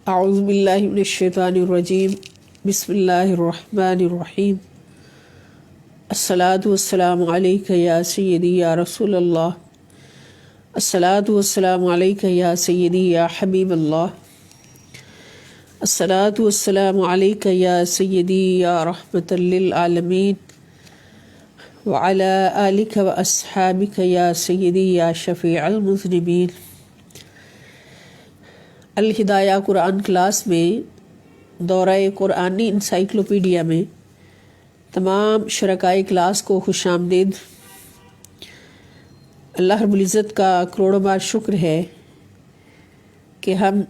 اعوذ باللہ من الشیطان الرجیم بسم اللہ الرحمن الرحیم الصلاۃ والسلام علیک یا سیدی یا رسول اللہ الصلاۃ والسلام علیک یا سیدی یا حبیب اللہ الصلاۃ والسلام علیک یا سیدی یا رحمۃ للعالمین وعلی آلک و اصحابک یا سیدی یا شفیع المذنبین۔ الہدایہ قرآن کلاس میں دورہ قرآنی انسائکلوپیڈیا میں تمام شرکائے کلاس کو خوش آمدید۔ اللہ رب العزت کا کروڑوں بار شکر ہے کہ ہم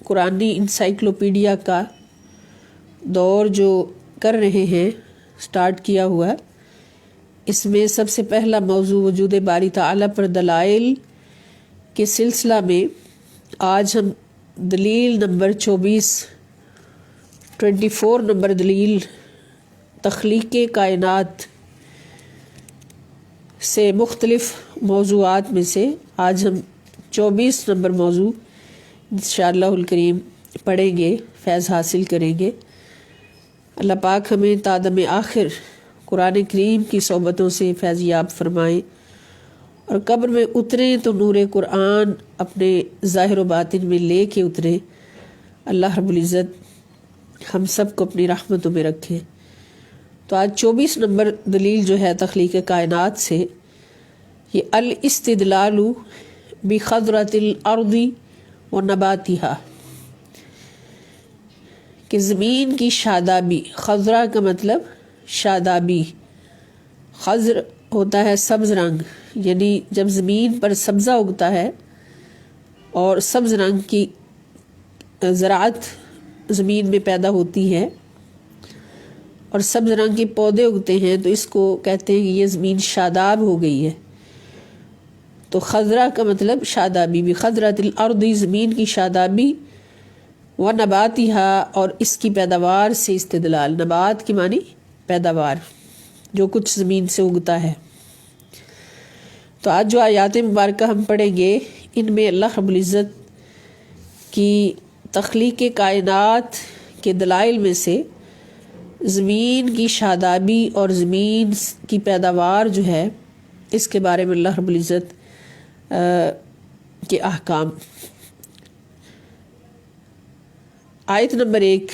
قرآنی انسائکلوپیڈیا کا دور جو کر رہے ہیں، سٹارٹ کیا ہوا ہے، اس میں سب سے پہلا موضوع وجود باری تعالیٰ پر دلائل کے سلسلہ میں آج ہم دلیل نمبر 24 نمبر دلیل تخلیق کائنات سے مختلف موضوعات میں سے آج ہم 24 نمبر موضوع انشاءاللہ الکریم پڑھیں گے، فیض حاصل کریں گے۔ اللہ پاک ہمیں تا دم آخر قرآن کریم کی صحبتوں سے فیض یاب فرمائیں اور قبر میں اتریں تو نور قرآن اپنے ظاہر و باطن میں لے کے اتریں۔ اللہ رب العزت ہم سب کو اپنی رحمتوں میں رکھے۔ تو آج 24 نمبر دلیل جو ہے تخلیق کائنات سے، یہ الاستدلال بخضرۃ الارض و نباتها، کہ زمین کی شادابی، خضرہ کا مطلب شادابی، خضر ہوتا ہے سبز رنگ، یعنی جب زمین پر سبزہ اگتا ہے اور سبز رنگ کی زراعت زمین میں پیدا ہوتی ہے اور سبز رنگ کے پودے اگتے ہیں تو اس کو کہتے ہیں کہ یہ زمین شاداب ہو گئی ہے۔ تو خضرہ کا مطلب شادابی، بخضرۃ الارض، زمین کی شادابی، و نباتہا، اور اس کی پیداوار سے استدلال۔ نبات کی معنی پیداوار، جو کچھ زمین سے اگتا ہے۔ تو آج جو آیات مبارکہ ہم پڑھیں گے، ان میں اللہ رب العزت کی تخلیق کائنات کے دلائل میں سے زمین کی شادابی اور زمین کی پیداوار جو ہے، اس کے بارے میں اللہ رب العزت کے احکام۔ آیت نمبر 1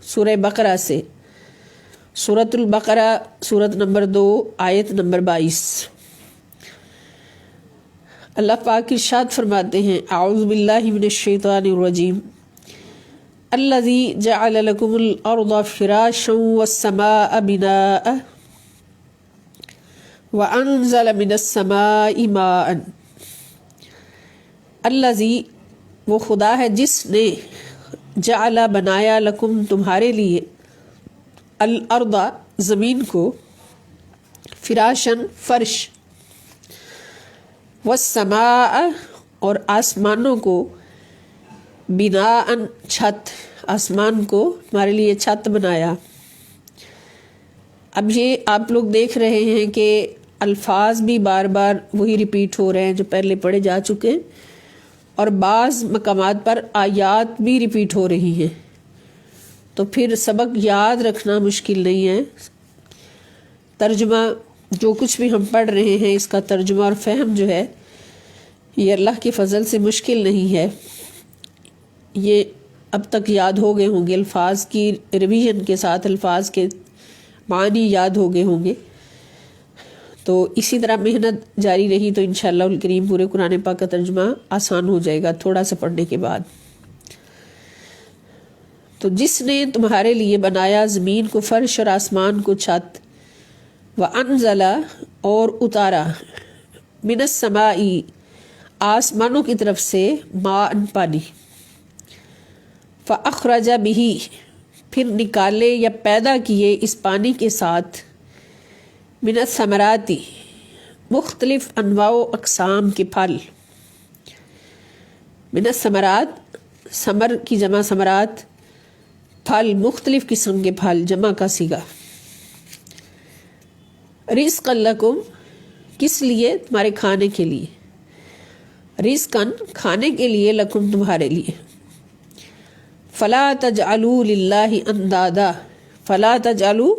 سورہ بقرہ سے، سورۃ البقرہ سورۃ نمبر 2 آیت نمبر 22۔ اللہ پاک ارشاد فرماتے ہیں، اعوذ باللہ من الشیطان الرجیم، الذی جعل لکم الارض فراشا والسماء بناء وانزل من السماء ماء۔ الذی، وہ خدا ہے جس نے، جعل بنایا، لکم تمہارے لیے، الارض زمین کو، فراشن فرش، والسماء اور آسمانوں کو، بناء چھت، آسمان کو ہمارے لیے چھت بنایا۔ اب یہ آپ لوگ دیکھ رہے ہیں کہ الفاظ بھی بار بار وہی ریپیٹ ہو رہے ہیں جو پہلے پڑھے جا چکے ہیں، اور بعض مقامات پر آیات بھی ریپیٹ ہو رہی ہیں، تو پھر سبق یاد رکھنا مشکل نہیں ہے۔ ترجمہ جو کچھ بھی ہم پڑھ رہے ہیں، اس کا ترجمہ اور فہم جو ہے، یہ اللہ کے فضل سے مشکل نہیں ہے۔ یہ اب تک یاد ہو گئے ہوں گے، الفاظ کی ریویژن کے ساتھ الفاظ کے معنی یاد ہو گئے ہوں گے۔ تو اسی طرح محنت جاری رہی تو انشاءاللہ الکریم پورے قرآن پاک کا ترجمہ آسان ہو جائے گا تھوڑا سا پڑھنے کے بعد۔ تو جس نے تمہارے لیے بنایا زمین کو فرش اور آسمان کو چھت، وَأَنزَلَ، اور اتارا، مِنَ السَّمَاءِ، آسمانوں کی طرف سے، ماء، پانی، فَأَخْرَجَ بِهِ، پھر نکالے یا پیدا کیے اس پانی کے ساتھ، مِنَ الثَّمَرَاتِ، مختلف انواع و اقسام کے پھل۔ مِنَ الثَّمَرَات، ثمر کی جمع ثمرات، پھل، مختلف قسم کے پھل، جمع کا صیغہ۔ رزقا لکم، کس لیے؟ تمہارے کھانے کے لیے۔ رزقن کھانے کے لیے، لکم تمہارے لیے، فلا تجعلوا للہ اندادا، فلا تجعلوا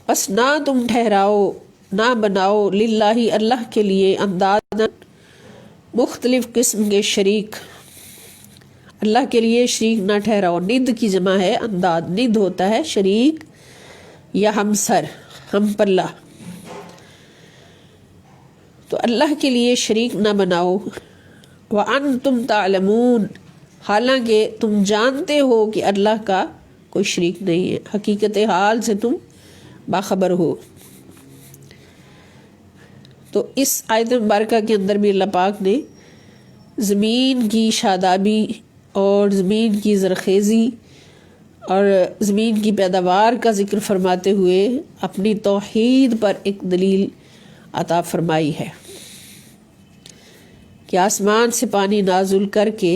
پس نہ تم ٹھہراؤ، نہ بناؤ، للہ اللہ کے لیے، اندادا مختلف قسم کے شریک، اللہ کے لیے شریک نہ ٹھہراؤ۔ ند کی جمع ہے انداد، ند ہوتا ہے شریک یا ہمسر، ہم پلہ، تو اللہ کے لیے شریک نہ بناؤ۔ وَأَنْتُمْ تَعْلَمُونَ حالانکہ تم جانتے ہو کہ اللہ کا کوئی شریک نہیں ہے، حقیقت حال سے تم باخبر ہو۔ تو اس آیت مبارکہ کے اندر بھی اللہ پاک نے زمین کی شادابی اور زمین کی زرخیزی اور زمین کی پیداوار کا ذکر فرماتے ہوئے اپنی توحید پر ایک دلیل عطا فرمائی ہے کہ آسمان سے پانی نازل کر کے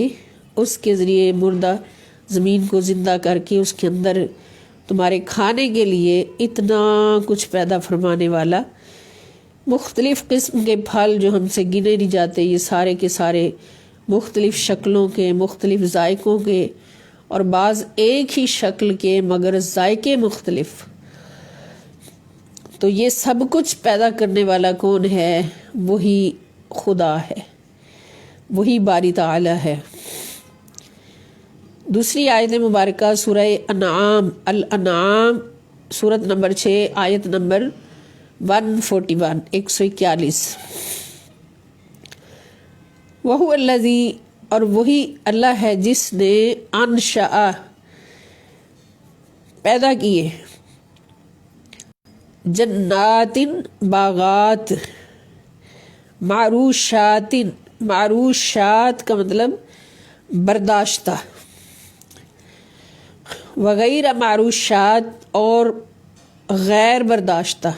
اس کے ذریعے مردہ زمین کو زندہ کر کے اس کے اندر تمہارے کھانے کے لیے اتنا کچھ پیدا فرمانے والا، مختلف قسم کے پھل جو ہم سے گنے نہیں جاتے، یہ سارے کے سارے مختلف شکلوں کے، مختلف ذائقوں کے، اور بعض ایک ہی شکل کے مگر ذائقے مختلف، تو یہ سب کچھ پیدا کرنے والا کون ہے؟ وہی خدا ہے، وہی باری تعالی ہے۔ دوسری آیت مبارکہ سورہ انعام، الانعام سورت نمبر 6 آیت نمبر 141 141، وَهُوَ الَّذِي اور وہی اللہ ہے جس نے انشأ پیدا کیے، جنات باغات، معروشات، معروشات کا مطلب برداشتہ، وغیر معروشات اور غیر برداشتہ۔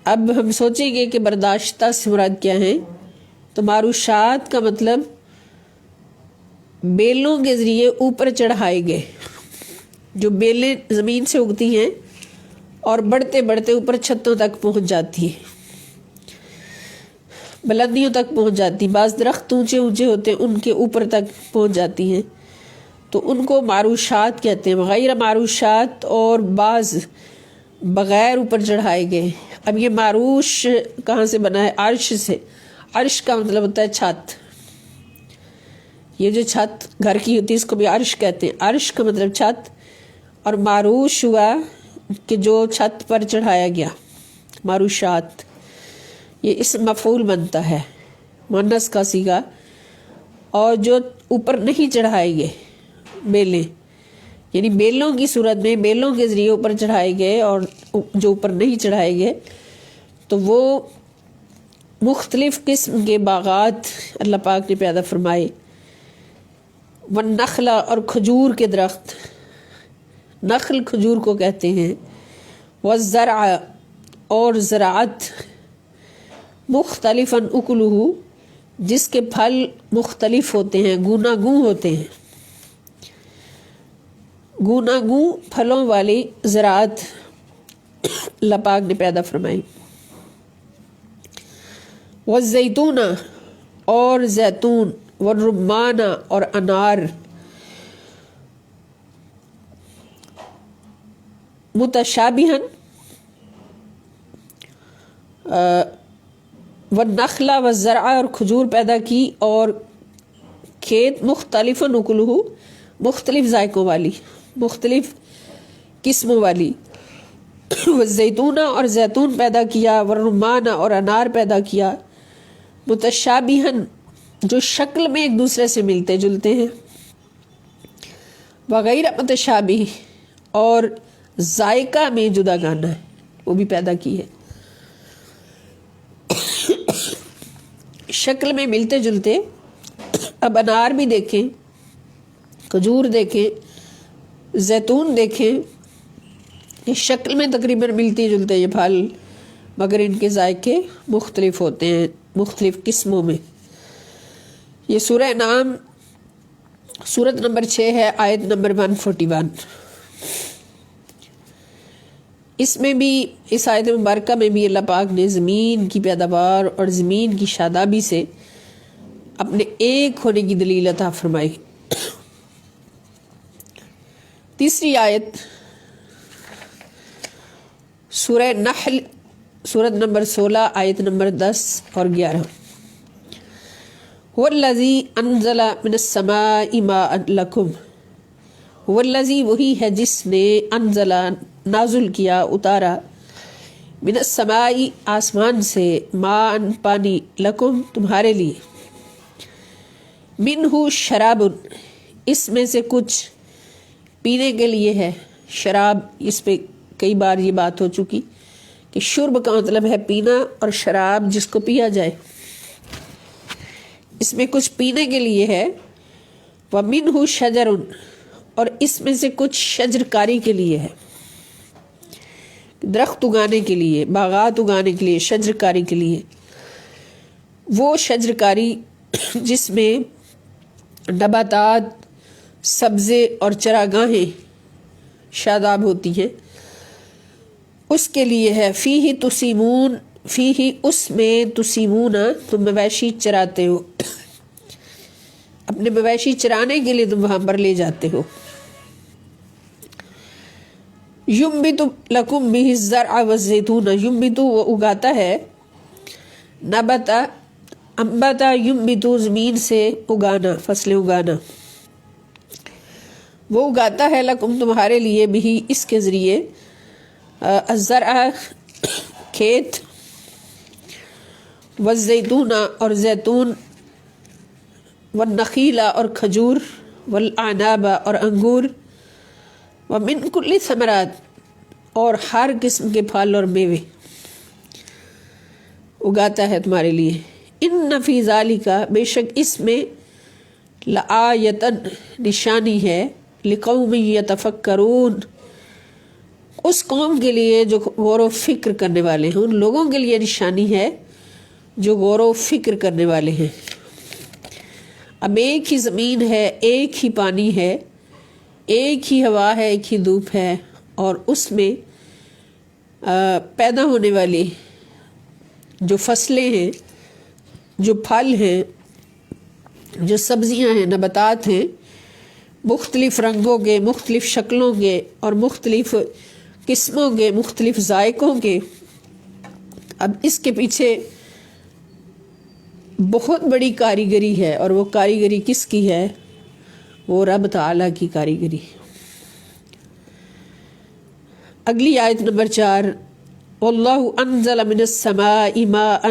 اب ہم سوچیں گے کہ برداشتہ سے مراد کیا ہے، تو معروشات کا مطلب بیلوں کے ذریعے اوپر چڑھائے گئے، جو بیلیں زمین سے اگتی ہیں اور بڑھتے بڑھتے اوپر چھتوں تک پہنچ جاتی ہیں، بلندیوں تک پہنچ جاتی ہیں، بعض درخت اونچے اونچے ہوتے ہیں ان کے اوپر تک پہنچ جاتی ہیں، تو ان کو معروشات کہتے ہیں۔ غیر معروشات اور بعض بغیر اوپر چڑھائے گئے۔ اب یہ معروش کہاں سے بنا ہے؟ عرش سے۔ عرش کا مطلب ہوتا ہے چھت، یہ جو چھت گھر کی ہوتی ہے اس کو بھی عرش کہتے ہیں۔ عرش کا مطلب چھت، اور معروش ہوا کہ جو چھت پر چڑھایا گیا، معروشات، یہ اسم مفعول بنتا ہے، مؤنث کا صیغہ، اور جو اوپر نہیں چڑھائے گئے بیلیں، یعنی بیلوں کی صورت میں بیلوں کے ذریعے اوپر چڑھائے گئے، اور جو اوپر نہیں چڑھائے گئے تو وہ مختلف قسم کے باغات اللہ پاک نے پیدا فرمائے، والنخل اور کھجور کے درخت، نخل کھجور کو کہتے ہیں، والزرع اور زراعت، مختلفاً اکلہ جس کے پھل مختلف ہوتے ہیں، گوناگوں ہوتے ہیں، گوناگوں پھلوں والی زراعت اللہ پاک نے پیدا فرمائی، والزیتون اور زیتون، والرمان اور انار، متشابہن، والنخل والزرع اور کھجور پیدا کی، اور کھیت مختلف اکلہ مختلف ذائقوں والی، مختلف قسموں والی، والزیتون اور زیتون پیدا کیا، والرمان اور انار پیدا کیا، متشابہن جو شکل میں ایک دوسرے سے ملتے جلتے ہیں، وغیر متشابہ اور ذائقہ میں جدا گانا ہے، وہ بھی پیدا کی ہے، شکل میں ملتے جلتے۔ اب انار بھی دیکھیں، کھجور دیکھیں، زیتون دیکھیں، یہ شکل میں تقریباً ملتی جلتے یہ پھل، مگر ان کے ذائقے مختلف ہوتے ہیں مختلف قسموں میں۔ یہ سورہ انعام سورت نمبر 6 ہے، آیت نمبر 141۔ اس میں بھی، اس آیت مبارکہ میں بھی اللہ پاک نے زمین کی پیداوار اور زمین کی شادابی سے اپنے ایک ہونے کی دلیل عطا فرمائی۔ تیسری آیت سورہ نحل سورت نمبر 16 آیت نمبر 10 اور 11۔ والذی انزل من السماء ماء لکم، والذی وہی ہے جس نے انزل نازل کیا اتارا، من السماء آسمان سے، ماء پانی، لکم تمہارے لیے، منہ شراب اس میں سے کچھ پینے کے لیے ہے۔ شراب، اس پہ کئی بار یہ بات ہو چکی کہ شرب کا مطلب ہے پینا، اور شراب جس کو پیا جائے، اس میں کچھ پینے کے لیے ہے۔ وَمِنْهُ شَجَرٌ اور اس میں سے کچھ شجر کاری کے لیے ہے، درخت اگانے کے لیے، باغات اگانے کے لیے، شجر کاری کے لیے۔ وہ شجر کاری جس میں نباتات، سبزے اور چراگاہیں شاداب ہوتی ہیں، اس کے لیے ہے۔ فیہ تسیمون، فیہ اس میں، تسیمون تم مویشی چراتے ہو، اپنے مویشی چرانے کے لیے تم وہاں پر لے جاتے ہو۔ ینبت لکم بہ الزرع والزیتون، ینبت وہ اگاتا ہے، نبتا انبتا ینبت زمین سے اگانا، فصلیں اگانا، وہ اگاتا ہے لکم تمہارے لیے، بھی اس کے ذریعے، الزرع کھیت، والزیتون اور زیتون، والنخیل اور کھجور، والاعناب اور انگور، ومن کل ثمرات اور ہر قسم کے پھل اور میوے اگاتا ہے تمہارے لیے۔ ان فی ذالک بے شک اس میں، لآیۃ نشانی ہے، لقوم یتفکرون اس قوم کے لیے جو غور و فکر کرنے والے ہیں، ان لوگوں کے لیے نشانی ہے جو غور و فکر کرنے والے ہیں۔ اب ایک ہی زمین ہے، ایک ہی پانی ہے، ایک ہی ہوا ہے، ایک ہی دھوپ ہے، اور اس میں پیدا ہونے والی جو فصلیں ہیں، جو پھل ہیں، جو سبزیاں ہیں، نباتات ہیں، مختلف رنگوں کے، مختلف شکلوں کے اور مختلف قسموں کے، مختلف ذائقوں کے۔ اب اس کے پیچھے بہت بڑی کاریگری ہے، اور وہ کاریگری کس کی ہے؟ وہ رب تعالیٰ کی کاریگری۔ اگلی آیت نمبر 4، واللہ انزل من السماء ماء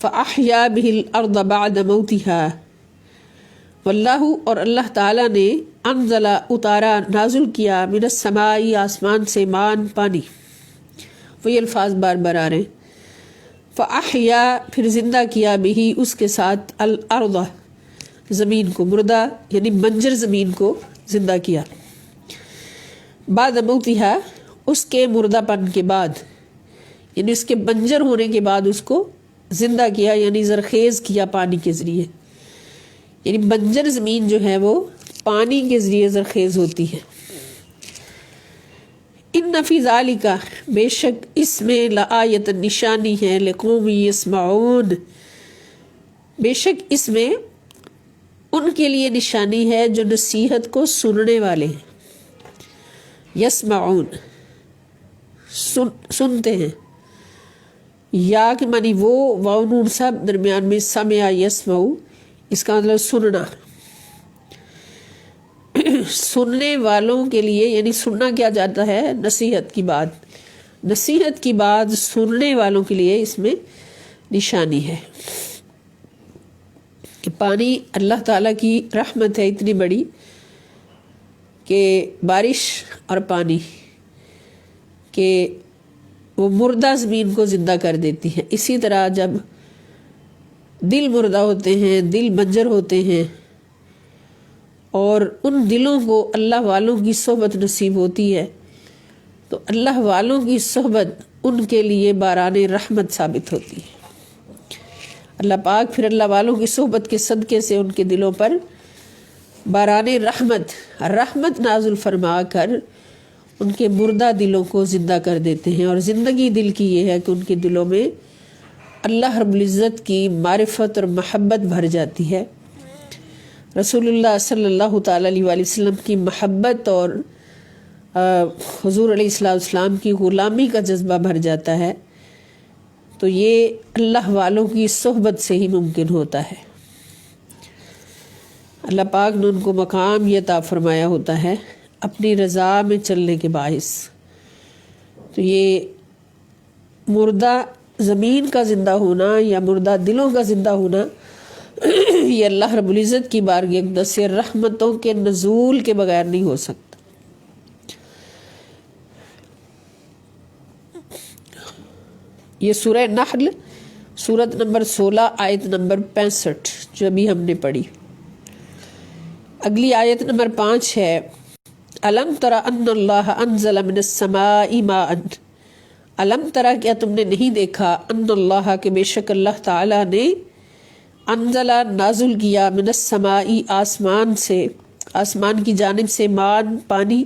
فاحیا به الارض بعد موتها، واللہ اور اللہ تعالیٰ نے، انزل اتارا، نازل کیا، من السماء آسمان سے، مان پانی، وہی الفاظ بار بار آ رہے ہیں۔ فاحیا پھر زندہ کیا، بھی اس کے ساتھ، الارض زمین کو، مردہ یعنی بنجر زمین کو زندہ کیا، بعد موتها اس کے مردہ پن کے بعد، یعنی اس کے بنجر ہونے کے بعد اس کو زندہ کیا، یعنی زرخیز کیا پانی کے ذریعے۔ یعنی بنجر زمین جو ہے وہ پانی کے ذریعے زرخیز ہوتی ہے۔ ان فی ذالک بے شک اس میں، لآیۃ نشانی ہے، لقوم یسمعون بے شک اس میں ان کے لیے نشانی ہے جو نصیحت کو سننے والے ہیں۔ یسمعون سنتے ہیں، یا کہ معنی وہ، واو نون سب درمیان میں، سمع یسمع، اس کا مطلب سننا، سننے والوں کے لیے، یعنی سننا کیا جاتا ہے؟ نصیحت کی بات، نصیحت کی بات سننے والوں کے لیے اس میں نشانی ہے کہ پانی اللہ تعالیٰ کی رحمت ہے اتنی بڑی کہ بارش اور پانی کہ وہ مردہ زمین کو زندہ کر دیتی ہے۔ اسی طرح جب دل مردہ ہوتے ہیں، دل بنجر ہوتے ہیں، اور ان دلوں کو اللہ والوں کی صحبت نصیب ہوتی ہے، تو اللہ والوں کی صحبت ان کے لیے باران رحمت ثابت ہوتی ہے۔ اللہ پاک پھر اللہ والوں کی صحبت کے صدقے سے ان کے دلوں پر باران رحمت نازل فرما کر ان کے مردہ دلوں کو زندہ کر دیتے ہیں۔ اور زندگی دل کی یہ ہے کہ ان کے دلوں میں اللہ رب العزت کی معرفت اور محبت بھر جاتی ہے، رسول اللہ صلی اللہ تعالیٰ علیہ وآلہ وسلم کی محبت اور حضور علیہ السلام کی غلامی کا جذبہ بھر جاتا ہے، تو یہ اللہ والوں کی صحبت سے ہی ممکن ہوتا ہے۔ اللہ پاک نے ان کو مقام یہ عطا فرمایا ہوتا ہے اپنی رضا میں چلنے کے باعث۔ تو یہ مردہ زمین کا زندہ ہونا یا مردہ دلوں کا زندہ ہونا یہ اللہ رب العزت کی بارگاہ اقدس سے رحمتوں کے نزول کے بغیر نہیں ہو سکتا۔ یہ سورہ نحل سورت نمبر 16 آیت نمبر 65 جو ابھی ہم نے پڑھی۔ اگلی آیت نمبر 5 ہے الم تر ان اللہ انزل من السماء ماء، الم ترا کیا تم نے نہیں دیکھا ان اللہ کہ بے شک اللہ تعالی نے انزل نازل کیا من السماء آسمان سے، آسمان کی جانب سے مان پانی،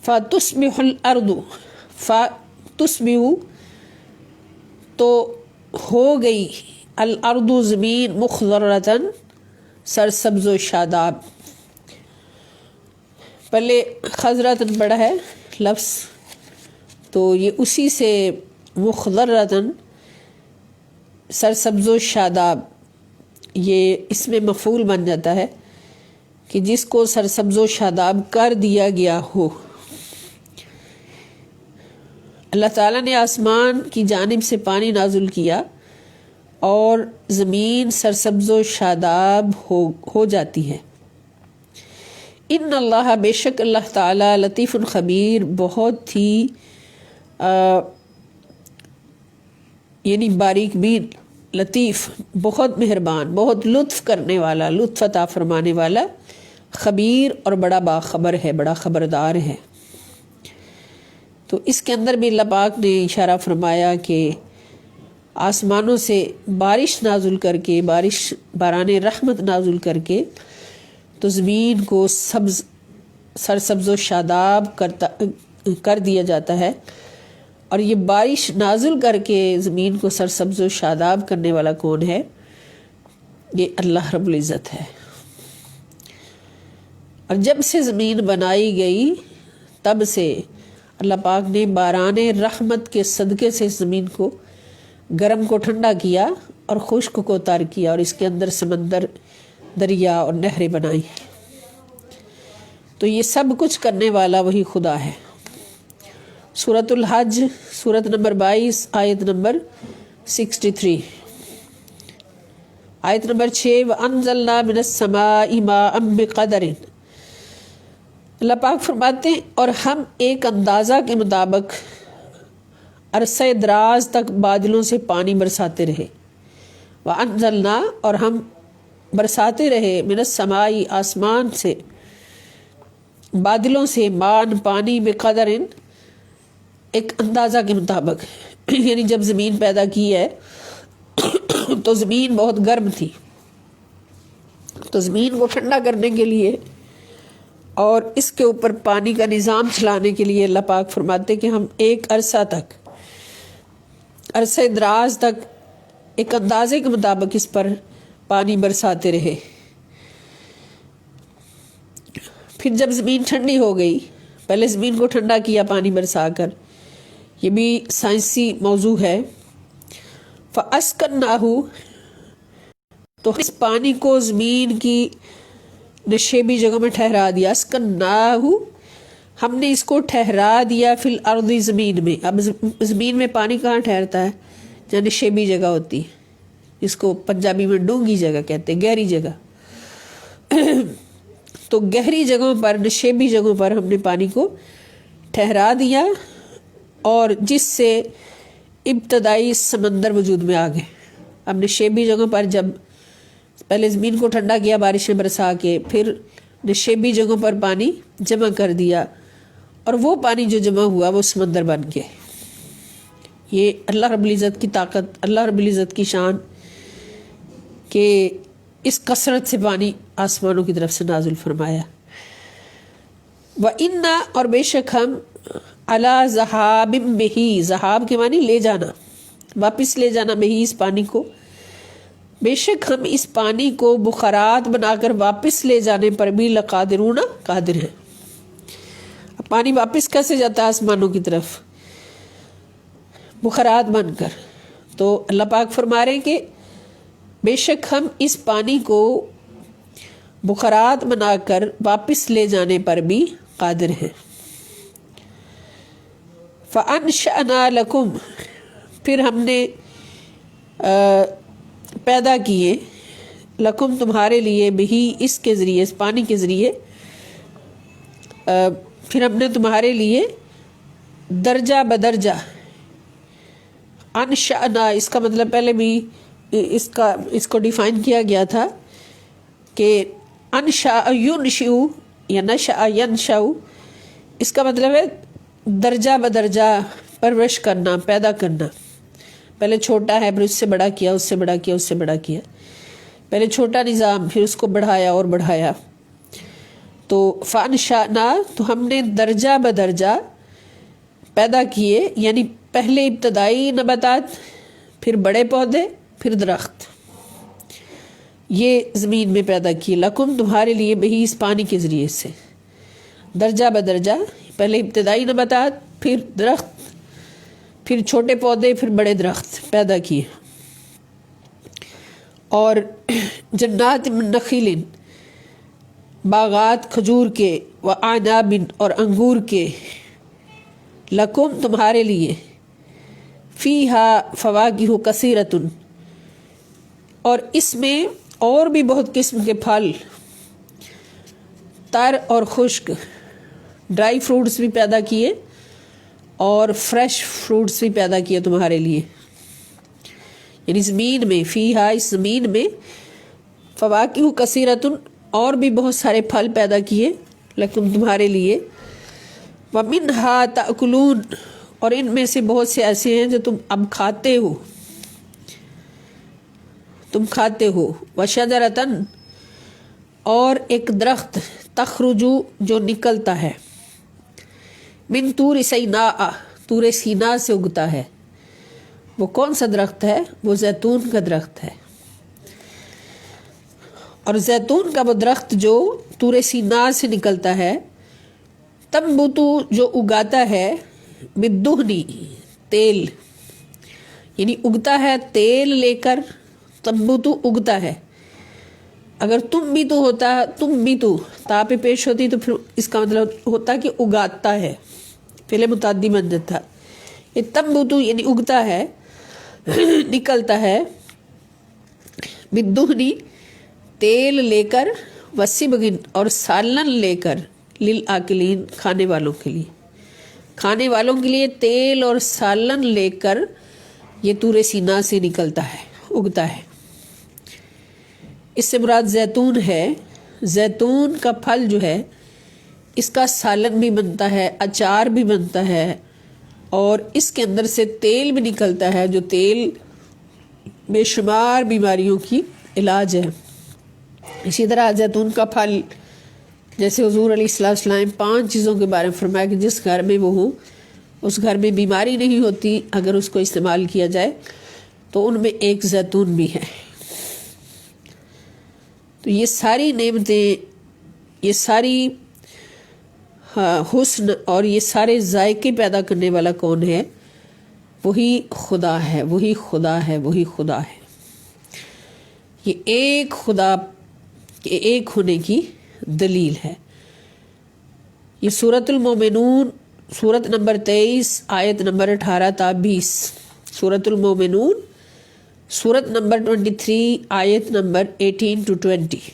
فتصبح الارض، فتصبح تو ہو گئی الارض زمین مخضرۃ سرسبز و شاداب، پہلے خضرۃ پڑھا ہے لفظ تو یہ اسی سے مخضرۃ سرسبز و شاداب یہ اس میں مفعول بن جاتا ہے کہ جس کو سرسبز و شاداب کر دیا گیا ہو۔ اللہ تعالیٰ نے آسمان کی جانب سے پانی نازل کیا اور زمین سرسبز و شاداب ہو جاتی ہے۔ ان اللہ بے شک اللہ تعالیٰ لطیف خبیر بہت ہی یعنی باریک بین، لطیف بہت مہربان، بہت لطف کرنے والا، لطف عطا فرمانے والا، خبیر اور بڑا باخبر ہے، بڑا خبردار ہے۔ تو اس کے اندر بھی اللہ پاک نے اشارہ فرمایا کہ آسمانوں سے بارش نازل کر کے، باران رحمت نازل کر کے تو زمین کو سرسبز و شاداب کر دیا جاتا ہے، اور یہ بارش نازل کر کے زمین کو سرسبز و شاداب کرنے والا کون ہے؟ یہ اللہ رب العزت ہے۔ اور جب سے زمین بنائی گئی تب سے اللہ پاک نے باران رحمت کے صدقے سے زمین کو گرم کو ٹھنڈا کیا اور خشک کو تر کیا، اور اس کے اندر سمندر، دریا اور نہریں بنائی۔ تو یہ سب کچھ کرنے والا وہی خدا ہے۔ سورۃ الحج سورت نمبر 22 آیت نمبر 63، آیت نمبر 6 وَأَنزَلْنَا مِنَ السَّمَاءِ مَاءً بِقَدَرٍ، اللہ پاک فرماتے ہیں اور ہم ایک اندازہ کے مطابق عرصہ دراز تک بادلوں سے پانی برساتے رہے، وَأَنزَلْنَا اور ہم برساتے رہے من السماء آسمان سے، بادلوں سے، مان پانی، بقدر ایک اندازہ کے مطابق، یعنی جب زمین پیدا کی ہے تو زمین بہت گرم تھی، تو زمین کو ٹھنڈا کرنے کے لیے اور اس کے اوپر پانی کا نظام چلانے کے لیے اللہ پاک فرماتے کہ ہم ایک عرصہ تک، عرصہ دراز تک ایک اندازے کے مطابق اس پر پانی برساتے رہے۔ پھر جب زمین ٹھنڈی ہو گئی، پہلے زمین کو ٹھنڈا کیا پانی برسا کر، یہ بھی سائنسی موضوع ہے، فَأَسْكَنَّاهُ تو اس پانی کو زمین کی نشیبی جگہ میں ٹھہرا دیا، اسکناہ ہم نے اس کو ٹھہرا دیا فی الارض زمین میں۔ اب زمین میں پانی کہاں ٹھہرتا ہے؟ جہاں نشیبی جگہ ہوتی ہے، جس کو پنجابی میں ڈونگی جگہ کہتے ہیں، گہری جگہ۔ تو گہری جگہوں پر، نشیبی جگہوں پر ہم نے پانی کو ٹھہرا دیا، اور جس سے ابتدائی سمندر وجود میں آ گئے۔ اب نشیبی جگہوں پر جب پہلے زمین کو ٹھنڈا کیا بارشیں برسا کے، پھر نشیبی جگہوں پر پانی جمع کر دیا، اور وہ پانی جو جمع ہوا وہ سمندر بن گئے۔ یہ اللہ رب العزت کی طاقت، اللہ رب العزت کی شان کہ اس کثرت سے پانی آسمانوں کی طرف سے نازل فرمایا۔ وَإِنَّا اور بے شک ہم عَلَى ذَهَابٍ بِهِ، ذہاب کے معنی لے جانا، واپس لے جانا میں ہی اس پانی کو، بے شک ہم اس پانی کو بخارات بنا کر واپس لے جانے پر بھی لقادرون قادر ہیں۔ اب پانی واپس کیسے جاتا ہے آسمانوں کی طرف؟ بخارات بن کر۔ تو اللہ پاک فرما رہے ہیں کہ بے شک ہم اس پانی کو بخارات بنا کر واپس لے جانے پر بھی قادر ہیں۔ فَأَنشَأْنَا لَكُمْ، پھر ہم نے پیدا کیے، لکم تمہارے لیے، بہی اس کے ذریعے، اس پانی کے ذریعے، پھر ہم نے تمہارے لیے درجہ بدرجہ، انشأنا اس کا مطلب پہلے بھی اس کو ڈیفائن کیا گیا تھا کہ انشأ ینشئ یا نشأ ینشأ، اس کا مطلب ہے درجہ بدرجہ پرورش کرنا، پیدا کرنا۔ پہلے چھوٹا ہے، پھر اس سے بڑا کیا، اس سے بڑا کیا، اس سے بڑا کیا، پہلے چھوٹا نظام، پھر اس کو بڑھایا اور بڑھایا۔ تو فانشأنا، تو ہم نے درجہ بدرجہ پیدا کیے، یعنی پہلے ابتدائی نباتات، پھر بڑے پودے، پھر درخت، یہ زمین میں پیدا کیے، لکم تمہارے لیے، بہی اس پانی کے ذریعے سے، درجہ بدرجہ، پہلے ابتدائی نباتات، پھر درخت، پھر چھوٹے پودے، پھر بڑے درخت پیدا کیے۔ اور جنات من نخیل، باغات کھجور کے، وعناب، اور انگور کے، لکم تمہارے لیے، فیہا فواکہ کثیرۃ، اور اس میں اور بھی بہت قسم کے پھل، تر اور خشک، ڈرائی فروٹس بھی پیدا کیے اور فریش فروٹس بھی پیدا کیے تمہارے لیے، یعنی زمین میں، فیہا اس زمین میں، فواکہ کثیرۃ، اور بھی بہت سارے پھل پیدا کیے، لکم تمہارے لیے، ومنہا تأکلون، اور ان میں سے بہت سے ایسے ہیں جو تم اب کھاتے ہو، تم کھاتے ہو، وشجرۃ، اور ایک درخت، تخرج جو نکلتا ہے، من طور سیناء، طور سینا سے اگتا ہے۔ وہ کون سا درخت ہے؟ وہ زیتون کا درخت ہے، اور زیتون کا وہ درخت جو طور سینا سے نکلتا ہے، تنبتو جو اگاتا ہے، بالدہنی تیل، یعنی اگتا ہے تیل لے کر، تنبتو اگتا ہے۔ اگر تم بھی تو ہوتا، تم بھی تو تا پہ پیش ہوتی تو پھر اس کا مطلب ہوتا کہ اگاتا ہے، پہلے متعدی بن جاتا۔ یہ تنبتو یعنی اگتا ہے، نکلتا ہے، بالدہنی تیل لے کر، وسبغ اور سالن لے کر، للآکلین کھانے والوں کے لیے، کھانے والوں کے لیے تیل اور سالن لے کر یہ طور سینا سے نکلتا ہے، اگتا ہے۔ اس سے مراد زیتون ہے۔ زیتون کا پھل جو ہے، اس کا سالن بھی بنتا ہے، اچار بھی بنتا ہے، اور اس کے اندر سے تیل بھی نکلتا ہے، جو تیل بے شمار بیماریوں کی علاج ہے۔ اسی طرح زیتون کا پھل، جیسے حضور علیہ السلام 5 چیزوں کے بارے میں فرمایا کہ جس گھر میں وہ ہوں اس گھر میں بیماری نہیں ہوتی اگر اس کو استعمال کیا جائے، تو ان میں ایک زیتون بھی ہے۔ تو یہ ساری نعمتیں، یہ ساری حسن اور یہ سارے ذائقے پیدا کرنے والا کون ہے؟ وہی خدا ہے، وہی خدا ہے، وہی خدا ہے۔ یہ ایک خدا کے ایک ہونے کی دلیل ہے۔ یہ سورۃ المومنون، سورت نمبر 23، آیت نمبر 18 تا 20، سورۃ المومنون، سورت نمبر 23، آیت نمبر 18 to 20۔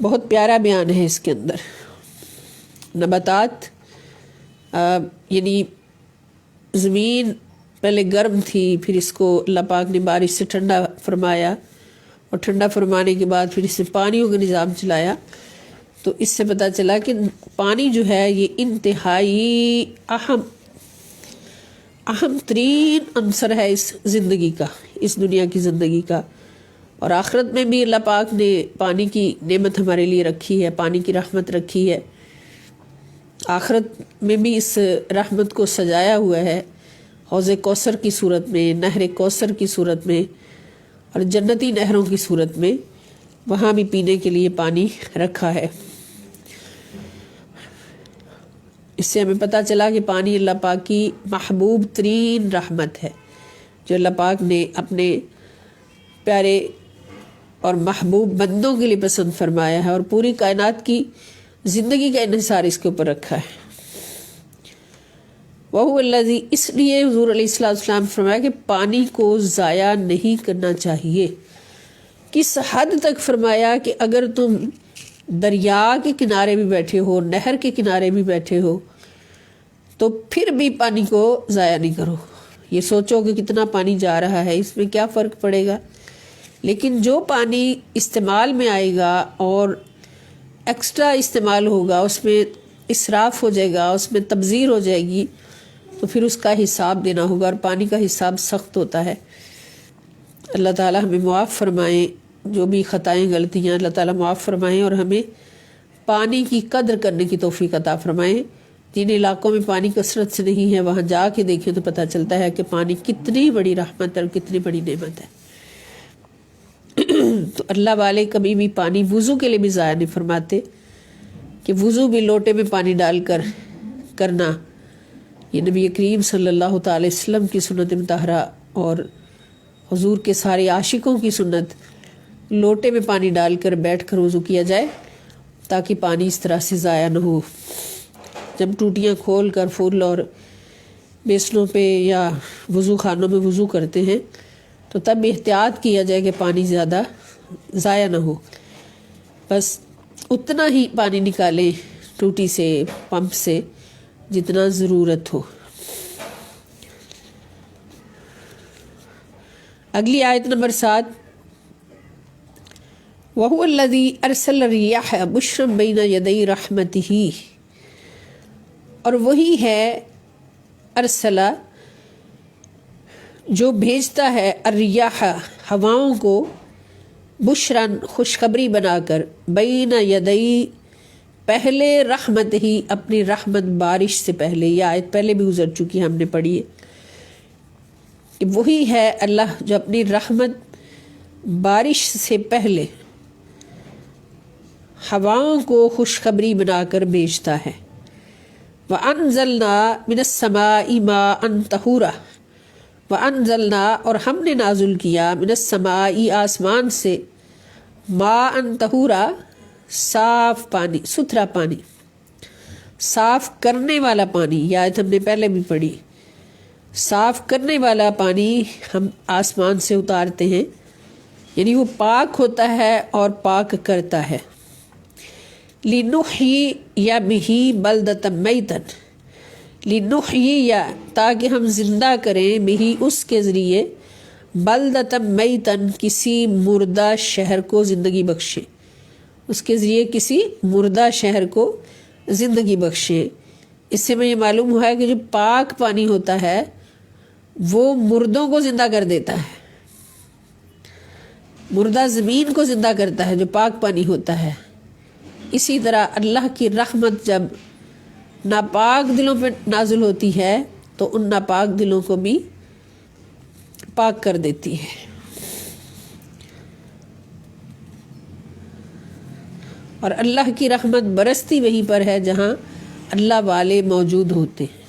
بہت پیارا بیان ہے اس کے اندر۔ نباتات، یعنی زمین پہلے گرم تھی، پھر اس کو اللہ پاک نے بارش سے ٹھنڈا فرمایا، اور ٹھنڈا فرمانے کے بعد پھر اس سے پانیوں کا نظام چلایا، تو اس سے پتہ چلا کہ پانی جو ہے یہ انتہائی اہم ترین عنصر ہے اس زندگی کا، اس دنیا کی زندگی کا، اور آخرت میں بھی اللہ پاک نے پانی کی نعمت ہمارے لیے رکھی ہے، پانی کی رحمت رکھی ہے۔ آخرت میں بھی اس رحمت کو سجایا ہوا ہے، حوض کوثر کی صورت میں، نہر کوثر کی صورت میں اور جنتی نہروں کی صورت میں وہاں بھی پینے کے لیے پانی رکھا ہے۔ اس سے ہمیں پتہ چلا کہ پانی اللہ پاک کی محبوب ترین رحمت ہے جو اللہ پاک نے اپنے پیارے اور محبوب بندوں کے لیے پسند فرمایا ہے، اور پوری کائنات کی زندگی کا انحصار اس کے اوپر رکھا ہے۔ وَهُوَ الَّذِي، اس لیے حضور علیہ السلام فرمایا کہ پانی کو ضائع نہیں کرنا چاہیے۔ کس حد تک فرمایا کہ اگر تم دریا کے کنارے بھی بیٹھے ہو، نہر کے کنارے بھی بیٹھے ہو، تو پھر بھی پانی کو ضائع نہیں کرو۔ یہ سوچو کہ کتنا پانی جا رہا ہے، اس میں کیا فرق پڑے گا، لیکن جو پانی استعمال میں آئے گا اور ایکسٹرا استعمال ہوگا، اس میں اسراف ہو جائے گا، اس میں تبذیر ہو جائے گی، تو پھر اس کا حساب دینا ہوگا، اور پانی کا حساب سخت ہوتا ہے۔ اللہ تعالی ہمیں معاف فرمائیں، جو بھی خطائیں غلطیاں اللہ تعالیٰ معاف فرمائیں، اور ہمیں پانی کی قدر کرنے کی توفیق عطا فرمائیں۔ جن علاقوں میں پانی کثرت سے نہیں ہے وہاں جا کے دیکھیں تو پتہ چلتا ہے کہ پانی کتنی بڑی رحمت اور کتنی بڑی نعمت ہے۔ تو اللہ والے کبھی بھی پانی وضو کے لیے بھی ضائع نہیں فرماتے، کہ وضو بھی لوٹے میں پانی ڈال کر کرنا، یہ نبی کریم صلی اللہ تعالی وسلم کی سنت مطہرہ اور حضور کے سارے عاشقوں کی سنت، لوٹے میں پانی ڈال کر بیٹھ کر وضو کیا جائے تاکہ پانی اس طرح سے ضائع نہ ہو۔ جب ٹوٹیاں کھول کر فل اور بیسنوں پہ یا وضو خانوں میں وضو کرتے ہیں تو تب احتیاط کیا جائے کہ پانی زیادہ ضائع نہ ہو، بس اتنا ہی پانی نکالیں ٹوٹی سے، پمپ سے، جتنا ضرورت ہو۔ اگلی آیت نمبر 7، وَهُوَ الَّذِي أَرْسَلَ الرِّيَاحَ بُشْرًا بَيْنَ يَدَيْ رَحْمَتِهِ، اور وہی ہے ارسلہ جو بھیجتا ہے، الریاح ہواؤں کو، بشرن خوشخبری بنا کر، بین یدئی پہلے، رحمت ہی اپنی رحمت بارش سے پہلے۔ یہ آیت پہلے بھی گزر چکی ہم نے پڑھی ہے کہ وہی ہے اللہ جو اپنی رحمت بارش سے پہلے ہواؤں کو خوشخبری بنا کر بھیجتا ہے۔ وَأَنزَلْنَا مِنَ السَّمَاءِ مَاءً طَهُورًا، وَأَنزَلْنَا اور ہم نے نازل کیا، مِنَ السَّمَاءِ آسمان سے، مَاءً طَهُورًا صاف پانی، ستھرا پانی، صاف کرنے والا پانی۔ یہ آیت ہم نے پہلے بھی پڑھی، صاف کرنے والا پانی ہم آسمان سے اتارتے ہیں، یعنی وہ پاک ہوتا ہے اور پاک کرتا ہے۔ لِنُحْيِيَ بِهِ بَلْدَةً مَيْتًا، لِنُحْيِيَ تاکہ ہم زندہ کریں، بِهِ اس کے ذریعے، بَلْدَةً مَيْتًا کسی مردہ شہر کو زندگی بخشے، اس کے ذریعے کسی مردہ شہر کو زندگی بخشے۔ اس سے میں یہ معلوم ہوا ہے کہ جو پاک پانی ہوتا ہے وہ مردوں کو زندہ کر دیتا ہے، مردہ زمین کو زندہ کرتا ہے جو پاک پانی ہوتا ہے۔ اسی طرح اللہ کی رحمت جب ناپاک دلوں پہ نازل ہوتی ہے تو ان ناپاک دلوں کو بھی پاک کر دیتی ہے۔ اور اللہ کی رحمت برستی وہیں پر ہے جہاں اللہ والے موجود ہوتے ہیں،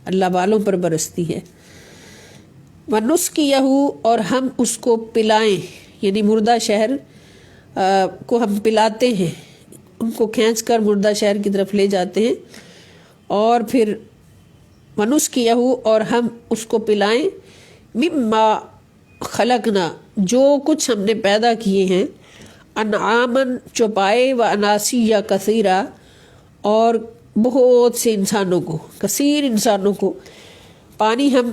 اللہ والوں پر برستی ہے۔ وَنُسْقِيَهُ اور ہم اس کو پلائیں، یعنی مردہ شہر کو ہم پلاتے ہیں، ان کو کھینچ کر مردہ شہر کی طرف لے جاتے ہیں، اور پھر وَنُسْقِيَهُ اور ہم اس کو پلائیں، مِمَّا خَلَقْنَا جو کچھ ہم نے پیدا کیے ہیں، انعاماً چوپائے، وَأَنَاسِيَّ كَثِيرًا اور بہت سے انسانوں کو، کثیر انسانوں کو۔ پانی ہم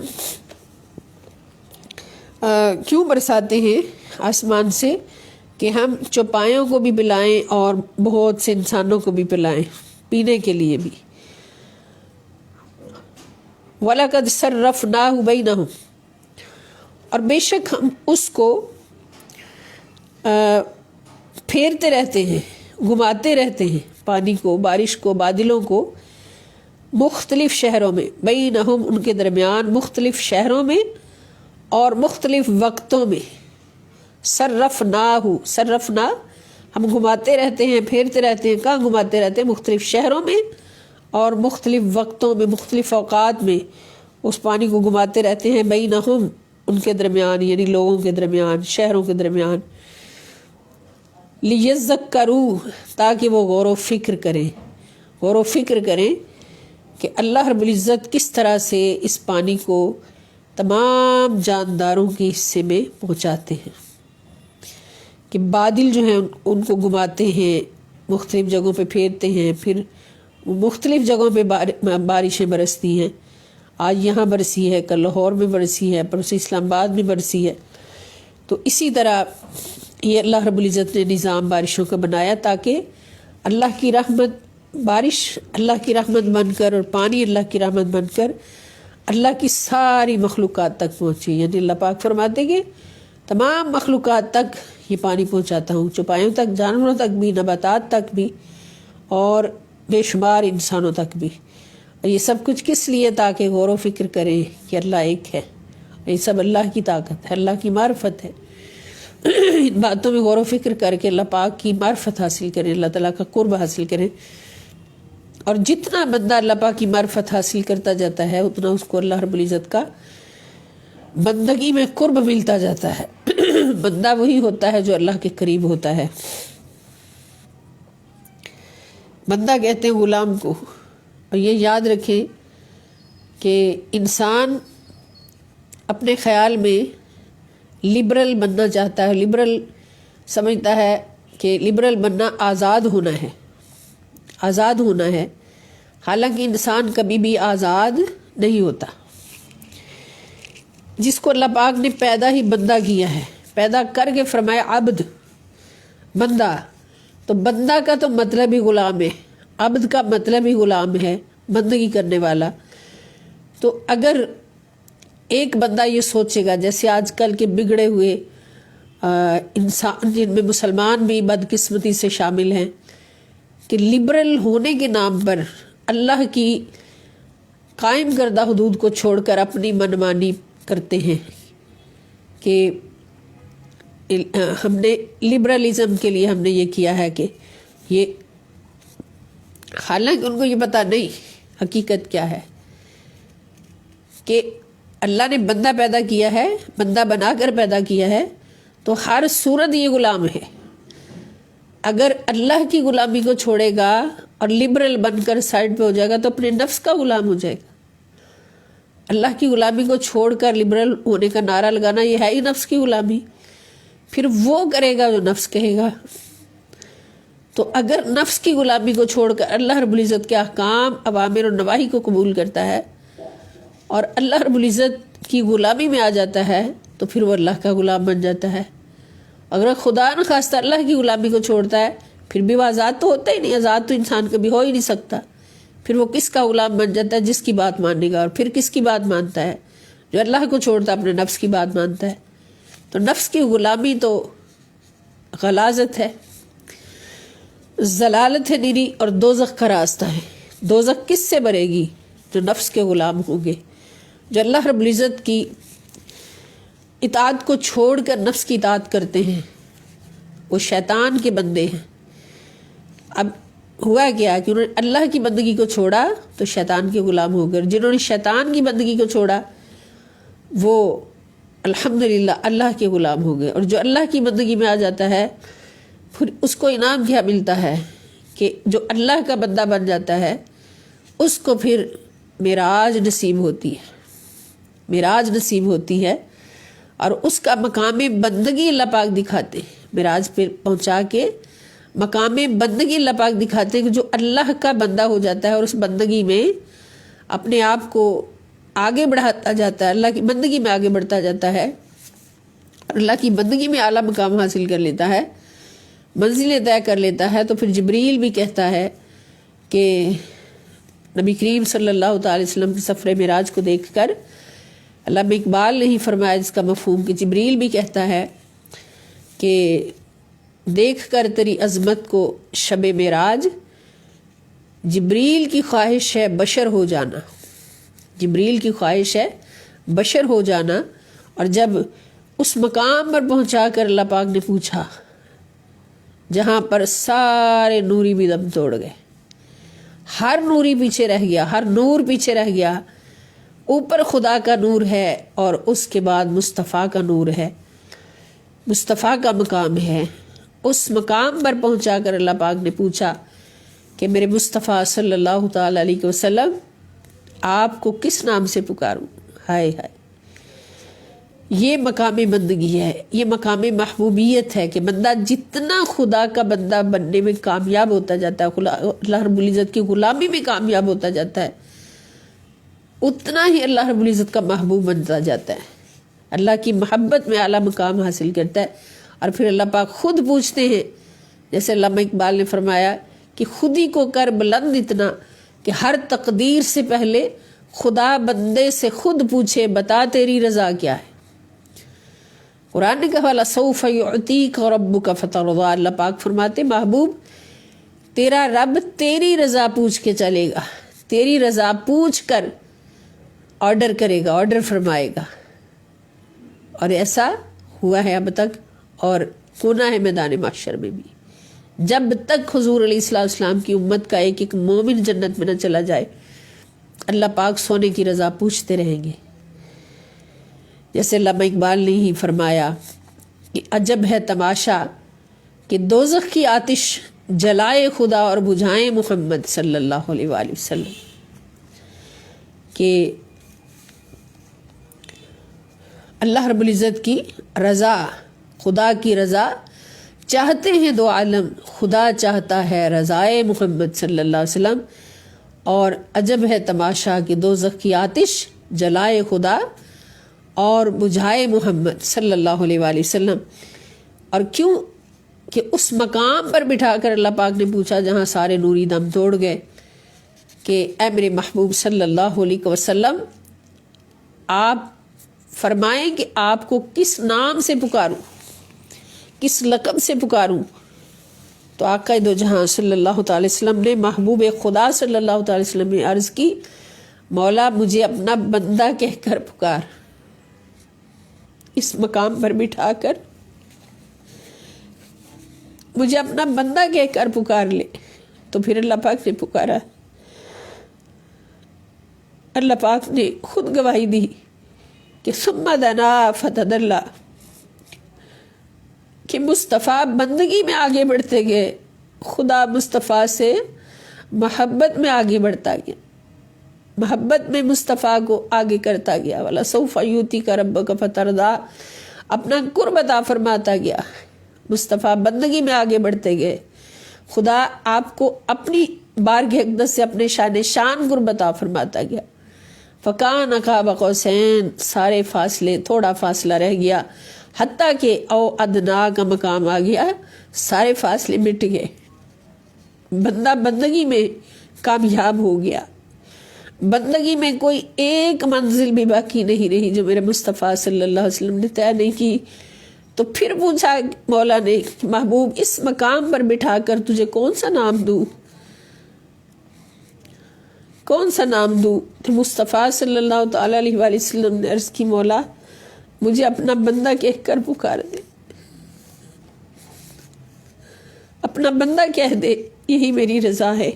کیوں برساتے ہیں آسمان سے؟ کہ ہم چوپایوں کو بھی پلائیں اور بہت سے انسانوں کو بھی پلائیں، پینے کے لیے بھی۔ وَلَقَدْ صَرَّفْنَاهُ بَيْنَهُمْ اور بے شک ہم اس کو پھیرتے رہتے ہیں، گھماتے رہتے ہیں، پانی کو، بارش کو، بادلوں کو، مختلف شہروں میں، بینہم ان کے درمیان، مختلف شہروں میں اور مختلف وقتوں میں، صرفنا ہم گھماتے رہتے ہیں، پھیرتے رہتے ہیں، کہاں گھماتے رہتے ہیں؟ مختلف شہروں میں اور مختلف وقتوں میں، مختلف اوقات میں اس پانی کو گھماتے رہتے ہیں، بینہم ان کے درمیان، یعنی لوگوں کے درمیان، شہروں کے درمیان، لیذکروا تاکہ وہ غور و فکر کریں کہ اللہ رب العزت کس طرح سے اس پانی کو تمام جانداروں کے حصے میں پہنچاتے ہیں، کہ بادل جو ہیں ان کو گھماتے ہیں، مختلف جگہوں پہ پھیرتے ہیں، پھر مختلف جگہوں پہ بارشیں برستی ہیں، آج یہاں برسی ہے، کل لاہور میں برسی ہے، پرسوں اسلام آباد میں برسی ہے۔ تو اسی طرح یہ اللہ رب العزت نے نظام بارشوں کا بنایا تاکہ اللہ کی رحمت، بارش اللہ کی رحمت بن کر اور پانی اللہ کی رحمت بن کر اللہ کی ساری مخلوقات تک پہنچے۔ یعنی اللہ پاک فرماتے کہ تمام مخلوقات تک یہ پانی پہنچاتا ہوں، چوپایوں تک، جانوروں تک بھی، نباتات تک بھی، اور بے شمار انسانوں تک بھی۔ اور یہ سب کچھ کس لیے؟ تاکہ غور و فکر کریں کہ اللہ ایک ہے، یہ سب اللہ کی طاقت ہے، اللہ کی معرفت ہے۔ ان باتوں میں غور و فکر کر کے اللہ پاک کی معرفت حاصل کریں، اللہ تعالیٰ کا قرب حاصل کریں، اور جتنا بندہ اللہ پاک کی معرفت حاصل کرتا جاتا ہے اتنا اس کو اللہ رب العزت کا بندگی میں قرب ملتا جاتا ہے۔ بندہ وہی ہوتا ہے جو اللہ کے قریب ہوتا ہے۔ بندہ کہتے ہیں غلام کو، اور یہ یاد رکھیں کہ انسان اپنے خیال میں لبرل بننا چاہتا ہے، لبرل سمجھتا ہے کہ لبرل بننا آزاد ہونا ہے، آزاد ہونا ہے، حالانکہ انسان کبھی بھی آزاد نہیں ہوتا۔ جس کو اللہ پاک نے پیدا ہی بندہ کیا ہے، پیدا کر کے فرمایا عبد، بندہ، تو بندہ کا تو مطلب ہی غلام ہے، عبد کا مطلب ہی غلام ہے، بندگی کرنے والا۔ تو اگر ایک بندہ یہ سوچے گا، جیسے آج کل کے بگڑے ہوئے انسان جن میں مسلمان بھی بدقسمتی سے شامل ہیں، کہ لبرل ہونے کے نام پر اللہ کی قائم کردہ حدود کو چھوڑ کر اپنی منمانی کرتے ہیں کہ ہم نے لبرلزم کے لیے ہم نے یہ کیا ہے، کہ یہ، حالانکہ ان کو یہ پتہ نہیں حقیقت کیا ہے کہ اللہ نے بندہ پیدا کیا ہے، بندہ بنا کر پیدا کیا ہے، تو ہر صورت یہ غلام ہے۔ اگر اللہ کی غلامی کو چھوڑے گا اور لبرل بن کر سائڈ پہ ہو جائے گا تو اپنے نفس کا غلام ہو جائے گا۔ اللہ کی غلامی کو چھوڑ کر لبرل ہونے کا نعرہ لگانا یہ ہے ہی نفس کی غلامی، پھر وہ کرے گا جو نفس کہے گا۔ تو اگر نفس کی غلامی کو چھوڑ کر اللہ رب العزت کے احکام، اوامر اور نواہی کو قبول کرتا ہے اور اللہ رب العزت کی غلامی میں آ جاتا ہے تو پھر وہ اللہ کا غلام بن جاتا ہے۔ اگر خدا نخواستہ اللہ کی غلامی کو چھوڑتا ہے پھر بھی وہ آزاد تو ہوتا ہی نہیں، آزاد تو انسان کبھی ہو ہی نہیں سکتا۔ پھر وہ کس کا غلام بن جاتا ہے؟ جس کی بات ماننے گا، اور پھر کس کی بات مانتا ہے؟ جو اللہ کو چھوڑتا ہے اپنے نفس کی بات مانتا ہے۔ تو نفس کی غلامی تو غلاظت ہے، ضلالت ہے نیری، اور دوزخ کا راستہ ہے۔ دوزخ کس سے بھرے گی؟ جو نفس کے غلام ہوں گے، جو اللہ رب العزت کی اطاعت کو چھوڑ کر نفس کی اطاعت کرتے ہیں، وہ شیطان کے بندے ہیں۔ اب ہوا کیا کہ انہوں نے اللہ کی بندگی کو چھوڑا تو شیطان کے غلام ہو گئے، جنہوں نے شیطان کی بندگی کو چھوڑا وہ الحمدللہ اللہ کے غلام ہو گئے۔ اور جو اللہ کی بندگی میں آ جاتا ہے پھر اس کو انعام کیا ملتا ہے کہ جو اللہ کا بندہ بن جاتا ہے اس کو پھر معراج نصیب ہوتی ہے، معراج نصیب ہوتی ہے، اور اس کا مقام بندگی اللہ پاک دکھاتے ہیں۔ معراج پہ پہنچا کے مقام بندگی اللہ پاک دکھاتے ہیں کہ جو اللہ کا بندہ ہو جاتا ہے اور اس بندگی میں اپنے آپ کو آگے بڑھاتا جاتا ہے، اللہ کی بندگی میں آگے بڑھتا جاتا ہے، اور اللہ کی بندگی میں اعلیٰ مقام حاصل کر لیتا ہے، منزلیں طے کر لیتا ہے، تو پھر جبریل بھی کہتا ہے کہ نبی کریم صلی اللہ تعالی وسلم کے سفر معراج کو دیکھ کر علامہ اقبال نے ہی فرمایا جس کا مفہوم، کہ جبریل بھی کہتا ہے کہ دیکھ کر تیری عظمت کو شب معراج جبریل کی خواہش ہے بشر ہو جانا، جبریل کی خواہش ہے بشر ہو جانا، اور جب اس مقام پر پہنچا کر اللہ پاک نے پوچھا جہاں پر سارے نوری بھی دم توڑ گئے، ہر نوری پیچھے رہ گیا، ہر نور پیچھے رہ گیا، اوپر خدا کا نور ہے اور اس کے بعد مصطفیٰ کا نور ہے، مصطفیٰ کا مقام ہے، اس مقام پر پہنچا کر اللہ پاک نے پوچھا کہ میرے مصطفیٰ صلی اللہ تعالی علیہ وسلم آپ کو کس نام سے پکاروں؟ ہائے ہائے، یہ مقام بندگی ہے، یہ مقام محبوبیت ہے کہ بندہ جتنا خدا کا بندہ بننے میں کامیاب ہوتا جاتا ہے، اللہ رب العزت کی غلامی میں کامیاب ہوتا جاتا ہے، اتنا ہی اللہ رب العزت کا محبوب بنتا جاتا ہے، اللہ کی محبت میں اعلیٰ مقام حاصل کرتا ہے۔ اور پھر اللہ پاک خود پوچھتے ہیں، جیسے علامہ اقبال نے فرمایا کہ خود ہی کو کر بلند اتنا کہ ہر تقدیر سے پہلے خدا بندے سے خود پوچھے بتا تیری رضا کیا ہے۔ قرآن نے کہا لَسَوْفَ يُعْطِيكَ رَبُّكَ فَتَرْضَىٰ، اللہ پاک فرماتے محبوب تیرا رب تیری رضا پوچھ کے چلے گا، تیری رضا پوچھ کر آرڈر کرے گا، آرڈر فرمائے گا، اور ایسا ہوا ہے اب تک اور ہونا ہے میدان محشر میں بھی۔ جب تک حضور علیہ السلام کی امت کا ایک ایک مومن جنت میں نہ چلا جائے، اللہ پاک سونے کی رضا پوچھتے رہیں گے۔ جیسے علامہ اقبال نے ہی فرمایا کہ عجب ہے تماشا کہ دوزخ کی آتش جلائے خدا اور بجھائے محمد صلی اللہ علیہ وآلہ وسلم، کہ اللہ رب العزت کی رضا، خدا کی رضا چاہتے ہیں دو عالم، خدا چاہتا ہے رضائے محمد صلی اللہ علیہ وسلم، اور عجب ہے تماشا کہ دوزخ کی آتش جلائے خدا اور بجھائے محمد صلی اللہ علیہ وآلہ وسلم۔ اور کیوں کہ اس مقام پر بٹھا کر اللہ پاک نے پوچھا جہاں سارے نوری دم توڑ گئے کہ اے میرے محبوب صلی اللہ علیہ وسلم آپ فرمائیں کہ آپ کو کس نام سے پکاروں، کس لقب سے پکاروں؟ تو آقا دو جہاں صلی اللہ تعالی وسلم نے محبوب خدا صلی اللہ تعالی وسلم نے عرض کی مولا مجھے اپنا بندہ کہہ کر پکار، اس مقام پر بٹھا کر مجھے اپنا بندہ کہہ کر پکار لے۔ تو پھر اللہ پاک نے پکارا، اللہ پاک نے خود گواہی دی کہ ثم دنا فتدلی، کہ مصطفیٰ بندگی میں آگے بڑھتے گئے، خدا مصطفیٰ سے محبت میں آگے بڑھتا گیا، محبت میں مصطفیٰ کو آگے کرتا گیا، وَلَسَوْفَ يُؤْتِيكَ رَبُّكَ فَتَرْضَىٰ، اپنا قرب عطا فرماتا گیا، مصطفیٰ بندگی میں آگے بڑھتے گئے، خدا آپ کو اپنی بارگاہ اقدس سے اپنے شان قرب عطا فرماتا گیا۔ فَكَانَ قَابَ قَوْسَيْنِ، سارے فاصلے، تھوڑا فاصلہ رہ گیا، حتیٰ کہ او ادنا کا مقام آ گیا، سارے فاصلے مٹ گئے، بندہ بندگی میں کامیاب ہو گیا، بندگی میں کوئی ایک منزل بھی باقی نہیں رہی جو میرے مصطفیٰ صلی اللہ علیہ وسلم نے طے نہیں کی۔ تو پھر پوچھا مولا نے محبوب اس مقام پر بٹھا کر تجھے کون سا نام دوں، کون سا نام دوں؟ تو مصطفیٰ صلی اللہ تعالی علیہ وآلہ وسلم نے عرض کی مولا مجھے اپنا بندہ کہہ کر پکار دے، اپنا بندہ کہہ دے، یہی میری رضا ہے۔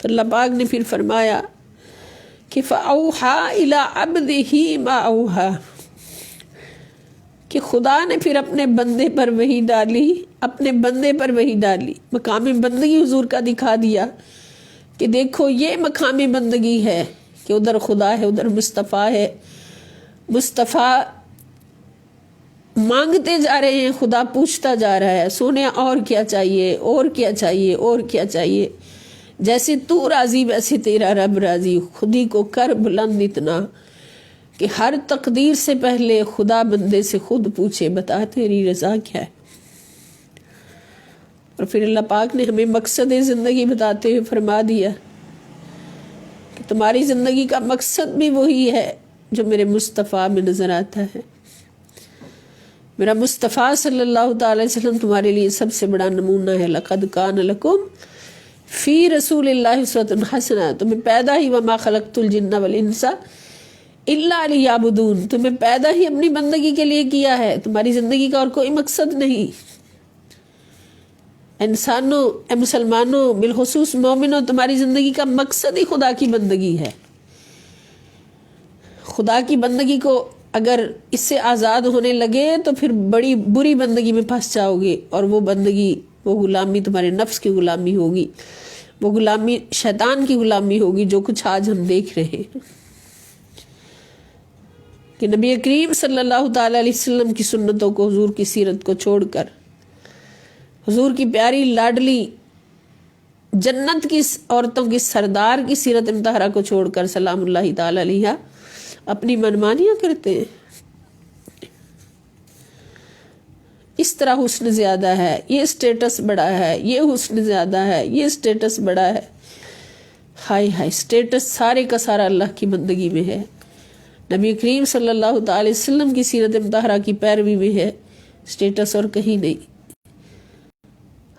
تو اللہ پاک نے پھر فرمایا کہ فَأَوْحَىٰ إِلَىٰ عَبْدِهِ مَا أَوْحَىٰ، کہ خدا نے پھر اپنے بندے پر وحی ڈالی، اپنے بندے پر وحی ڈالی، مقام بندگی حضور کا دکھا دیا کہ دیکھو یہ مقام بندگی ہے کہ ادھر خدا ہے، ادھر مصطفیٰ ہے، مصطفیٰ مانگتے جا رہے ہیں، خدا پوچھتا جا رہا ہے سونے اور کیا چاہیے، اور کیا چاہیے، اور کیا چاہیے، جیسے تو راضی ویسے تیرا رب راضی، خود ہی کو کر بلند اتنا کہ ہر تقدیر سے پہلے خدا بندے سے خود پوچھے بتا تیری رضا کیا ہے۔ اور پھر اللہ پاک نے ہمیں مقصد زندگی بتاتے ہوئے فرما دیا کہ تمہاری زندگی کا مقصد بھی وہی ہے جو میرے مصطفیٰ میں نظر آتا ہے۔ میرا مصطفیٰ صلی اللہ تعالی وسلم تمہارے لیے سب سے بڑا نمونہ ہے۔ لَقَدْ كَانَ لَكُمْ فی رسول اللہ اسوۃ حسنہ، تمہیں پیدا ہی وما خلقت الجن والانس الا لیعبدون، تمہیں پیدا ہی اپنی بندگی کے لیے کیا ہے، تمہاری زندگی کا اور کوئی مقصد نہیں۔ انسانوں، اے مسلمانوں، بالخصوص مومنوں، تمہاری زندگی کا مقصد ہی خدا کی بندگی ہے۔ خدا کی بندگی کو اگر اس سے آزاد ہونے لگے تو پھر بڑی بری بندگی میں پھنس جاؤ گے، اور وہ بندگی، وہ غلامی تمہارے نفس کی غلامی ہوگی، وہ غلامی شیطان کی غلامی ہوگی، جو کچھ آج ہم دیکھ رہے ہیں کہ نبی کریم صلی اللہ تعالی علیہ وسلم کی سنتوں کو، حضور کی سیرت کو چھوڑ کر، حضور کی پیاری لاڈلی جنت کی عورتوں کی سردار کی سیرت مطہرہ کو چھوڑ کر سلام اللہ تعالی علیہ اپنی منمانیاں کرتے ہیں۔ اس طرح حسن زیادہ ہے، یہ اسٹیٹس بڑا ہے، یہ حسن زیادہ ہے، یہ اسٹیٹس بڑا ہے۔ ہائے ہائے، اسٹیٹس سارے کا سارا اللہ کی بندگی میں ہے، نبی کریم صلی اللہ تعالی وسلم کی سیرت مطہرہ کی پیروی میں ہے، اسٹیٹس اور کہیں نہیں۔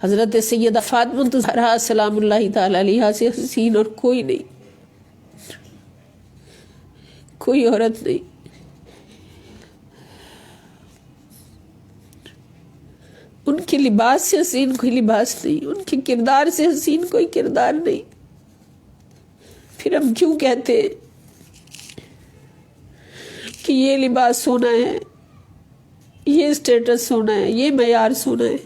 حضرت سیدہ فاطمہ الزہرا سلام اللہ تعالی علیہا سے حسین اور کوئی نہیں، کوئی عورت نہیں۔ ان کے لباس سے حسین کوئی لباس نہیں، ان کے کردار سے حسین کوئی کردار نہیں۔ پھر ہم کیوں کہتے ہیں کہ یہ لباس سونا ہے، یہ اسٹیٹس سونا ہے، یہ معیار سونا ہے،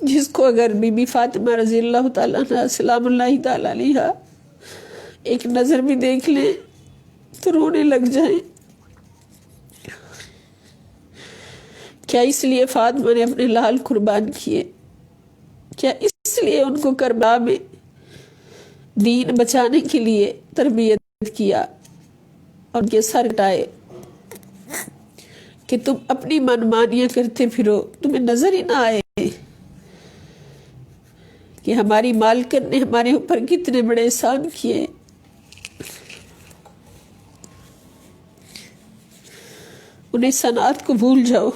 جس کو اگر بی بی فاطمہ رضی اللہ تعالیٰ عنہ سلام اللہ تعالیٰ علیہا ایک نظر بھی دیکھ لیں تو رونے لگ جائیں۔ کیا اس لیے فاطمہ نے اپنے لال قربان کیے؟ کیا اس لیے ان کو کربلا میں دین بچانے کے لیے تربیت کیا اور ان کے سر کٹائے کہ تم اپنی منمانیاں کرتے پھرو، تمہیں نظر ہی نہ آئے کہ ہماری مالکن نے ہمارے اوپر کتنے بڑے احسان کیے؟ ان احسانات کو بھول جاؤ۔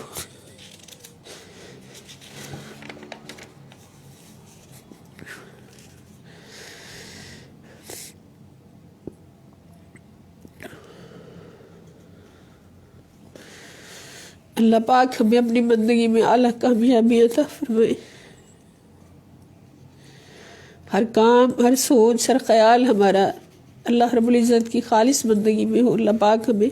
اللہ پاک ہمیں اپنی بندگی میں اعلیٰ کامیابی عطا فرمائے۔ ہر کام، ہر سوچ، ہر خیال ہمارا اللہ رب العزت کی خالص بندگی میں ہو۔ اللہ پاک ہمیں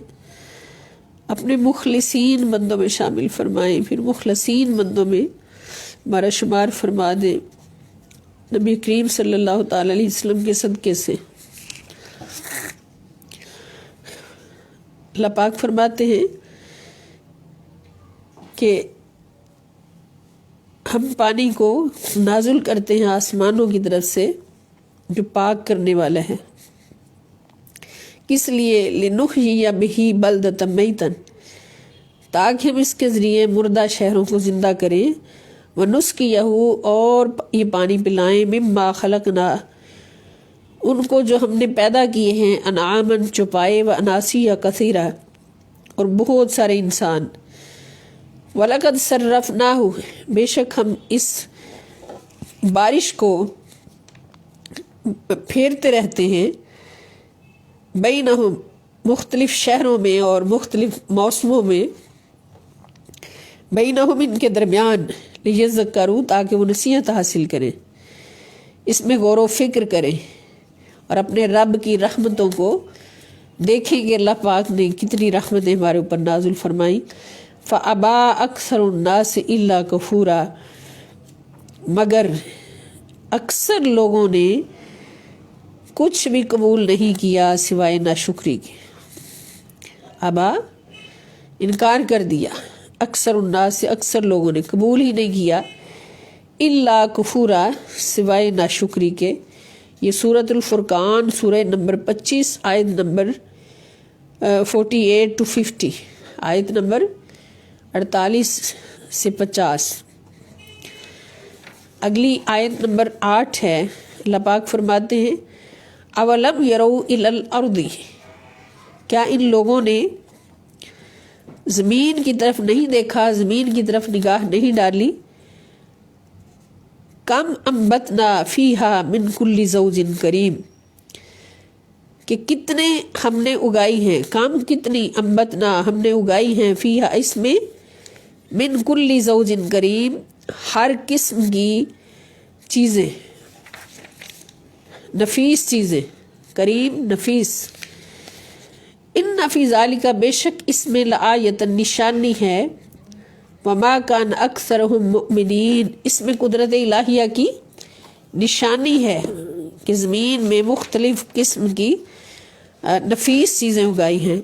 اپنے مخلصین بندوں میں شامل فرمائیں، پھر مخلصین بندوں میں ہمارا شمار فرما دیں، نبی کریم صلی اللہ تعالی علیہ وسلم کے صدقے سے۔ اللہ پاک فرماتے ہیں کہ ہم پانی کو نازل کرتے ہیں آسمانوں کی طرف سے جو پاک کرنے والا ہے، کس لیے؟ لِنُحْيِيَ بِهِ بَلْدَةً مَيْتًا، تاکہ ہم اس کے ذریعے مردہ شہروں کو زندہ کریں، وَنُسْقِيَهُ، اور یہ پانی پلائیں، مِمَّا خَلَقْنَا، ان کو جو ہم نے پیدا کیے ہیں، انعاماً چوپائے، وَأَنَاسِيَّ كَثِيرًا، اور بہت سارے انسان، وَلَقَدْ صَرَّفْنَاهُ، بے شک ہم اس بارش کو پھیرتے رہتے ہیں، بینہم، مختلف شہروں میں اور مختلف موسموں میں، بینہم، ان کے درمیان، لیذکروا، تاکہ وہ نصیحت حاصل کریں، اس میں غور و فکر کریں اور اپنے رب کی رحمتوں کو دیکھیں کہ اللہ پاک نے کتنی رحمتیں ہمارے اوپر نازل فرمائیں۔ فَأَبَا أَكْثَرُ النَّاسِ إِلَّا كُفُورًا، مگر اکثر لوگوں نے کچھ بھی قبول نہیں کیا سوائے ناشکری کے۔ ابا، انکار کر دیا، اکثر الناس، اکثر لوگوں نے قبول ہی نہیں کیا، الا کفورا، سوائے ناشکری کے۔ یہ سورۃ الفرقان، سورہ نمبر 25، آیت نمبر 48 to 50، آیت نمبر 48 سے 50۔ اگلی آیت نمبر 8 ہے، اللہ پاک فرماتے ہیں اولم یروا الی الارض، کیا ان لوگوں نے زمین کی طرف نہیں دیکھا، زمین کی طرف نگاہ نہیں ڈالی، کم انبتنا فیہا من کل زوج کریم، کہ کتنے ہم نے اگائی ہیں، کم کتنی، انبتنا ہم نے اگائی ہیں، فیہا اس میں، من کل زوج کریم ہر قسم کی چیزیں، نفیس چیزیں، کریم نفیس، ان فی ذالک بے شک اس میں لآیۃ نشانی ہے، وما کان اکثرہم مؤمنین اس میں قدرت الہیہ کی نشانی ہے کہ زمین میں مختلف قسم کی نفیس چیزیں اگائی ہیں،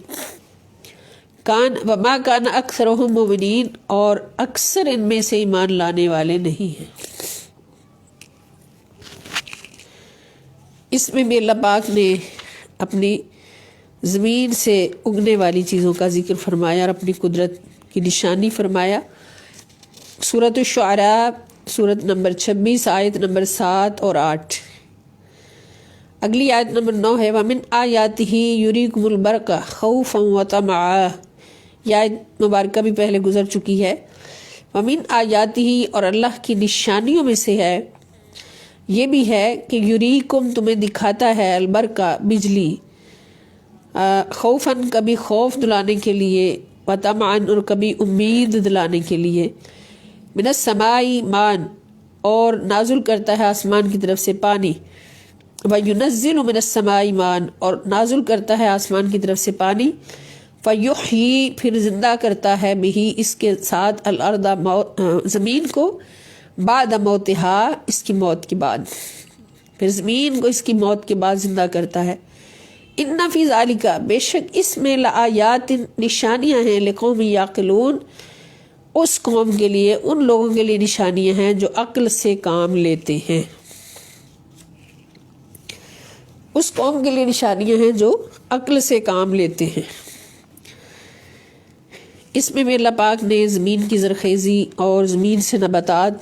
وما کان اکثرہم مؤمنین اور اکثر ان میں سے ایمان لانے والے نہیں ہیں۔ اس میں بھی اللہ پاک نے اپنی زمین سے اگنے والی چیزوں کا ذکر فرمایا اور اپنی قدرت کی نشانی فرمایا۔ سورۃ الشعراء سورت نمبر 26 آیت نمبر 7 اور 8۔ اگلی آیت نمبر 9 ہے وَمِنْ آیَاتِهِ يُرِيكُمُ الْبَرْقَ خَوْفًا وَطَمَعًا، یہ آیت مبارکہ بھی پہلے گزر چکی ہے۔ وَمِنْ آیَاتِهِ اور اللہ کی نشانیوں میں سے ہے، یہ بھی ہے کہ یُرِيكُم تمہیں دکھاتا ہے، البرقہ بجلی، خوفاً کبھی خوف دلانے کے لیے، وطمعاً اور کبھی امید دلانے کے لیے، من السماء ماء اور نازل کرتا ہے آسمان کی طرف سے پانی، وَيُنَزِّلُ مِنَ السَّمَاءِ مَاءً اور نازل کرتا ہے آسمان کی طرف سے پانی، فَيُحْيِي پھر زندہ کرتا ہے بِهِ اس کے ساتھ، الارض زمین کو، بعد موتہا اس کی موت کے بعد، پھر زمین کو اس کی موت کے بعد زندہ کرتا ہے۔ ان فی ذالک بے شک اس میں لآیات نشانیاں ہیں، لقوم یعقلون اس قوم کے لیے، ان لوگوں کے لیے نشانیاں ہیں جو عقل سے کام لیتے ہیں، اس قوم کے لیے نشانیاں ہیں جو عقل سے کام لیتے ہیں۔ اس میں بھی اللہ پاک نے زمین کی زرخیزی اور زمین سے نباتات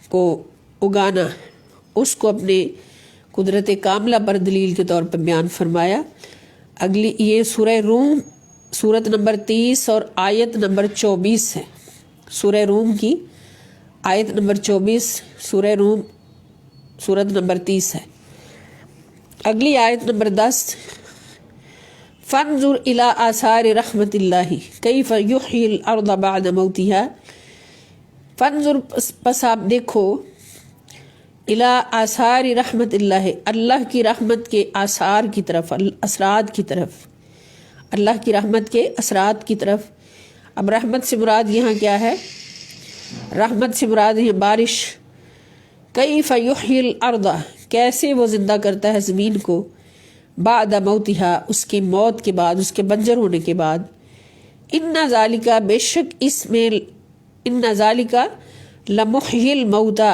کو اگانا، اس کو اپنے قدرت کاملہ پر دلیل کے طور پر بیان فرمایا۔ اگلی یہ سورہ روم سورت نمبر 30 اور آیت نمبر 24 ہے، سورہ روم کی آیت نمبر 24، سورہ روم سورت نمبر 30 ہے۔ اگلی آیت نمبر 10 فانظر الی آثار رحمت اللہ کیف یحیی الارض بعد موتہا، فانظر پس آپ دیکھو، الی آثار رحمت اللہ اللہ کی رحمت کے آثار کی طرف، اثرات کی طرف، اللہ کی رحمت کے اثرات کی طرف۔ اب رحمت سے مراد یہاں کیا ہے؟ رحمت سے مراد ہے بارش۔ کیف یحیی الارض کیسے وہ زندہ کرتا ہے زمین کو، بعد موتہا اس کی موت کے بعد، اس کے بنجر ہونے کے بعد۔ ان ذالک بے شک اس میں، ان ذالک لمحیی الموتى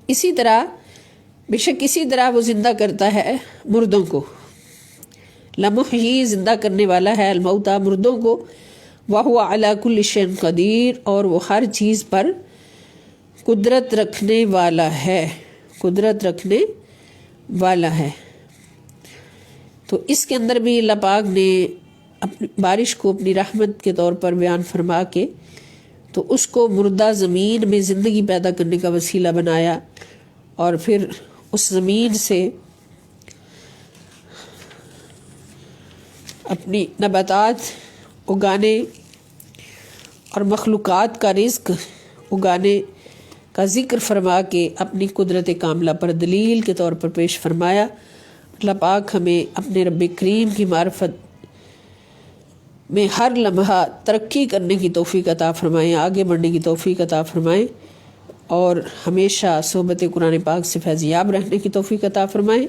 اسی طرح، بے شک اسی طرح وہ زندہ کرتا ہے مردوں کو، لمحیی زندہ کرنے والا ہے، الموتى مردوں کو، وہو علی کل شیء قدیر اور وہ ہر چیز پر قدرت رکھنے والا ہے، قدرت رکھنے والا ہے۔ تو اس کے اندر بھی اللہ پاک نے اپنی بارش کو اپنی رحمت کے طور پر بیان فرما کے تو اس کو مردہ زمین میں زندگی پیدا کرنے کا وسیلہ بنایا، اور پھر اس زمین سے اپنی نباتات اگانے اور مخلوقات کا رزق اگانے کا ذکر فرما کے اپنی قدرت کاملہ پر دلیل کے طور پر پیش فرمایا۔ اللہ پاک ہمیں اپنے رب کریم کی معرفت میں ہر لمحہ ترقی کرنے کی توفیق عطا فرمائیں، آگے بڑھنے کی توفیق عطا فرمائیں، اور ہمیشہ صحبت قرآن پاک سے فیض یاب رہنے کی توفیق عطا فرمائیں۔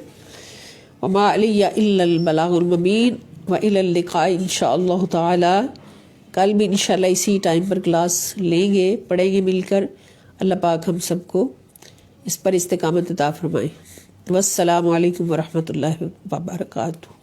وما علی الا البلاغ المبین وإلی اللقاء انشاءاللہ تعالی۔ کل بھی انشاءاللہ اسی ٹائم پر کلاس لیں گے، پڑھیں گے مل کر۔ اللہ پاک ہم سب کو اس پر استقامت عطا فرمائیں۔ والسلام علیکم ورحمۃ اللہ وبرکاتہ۔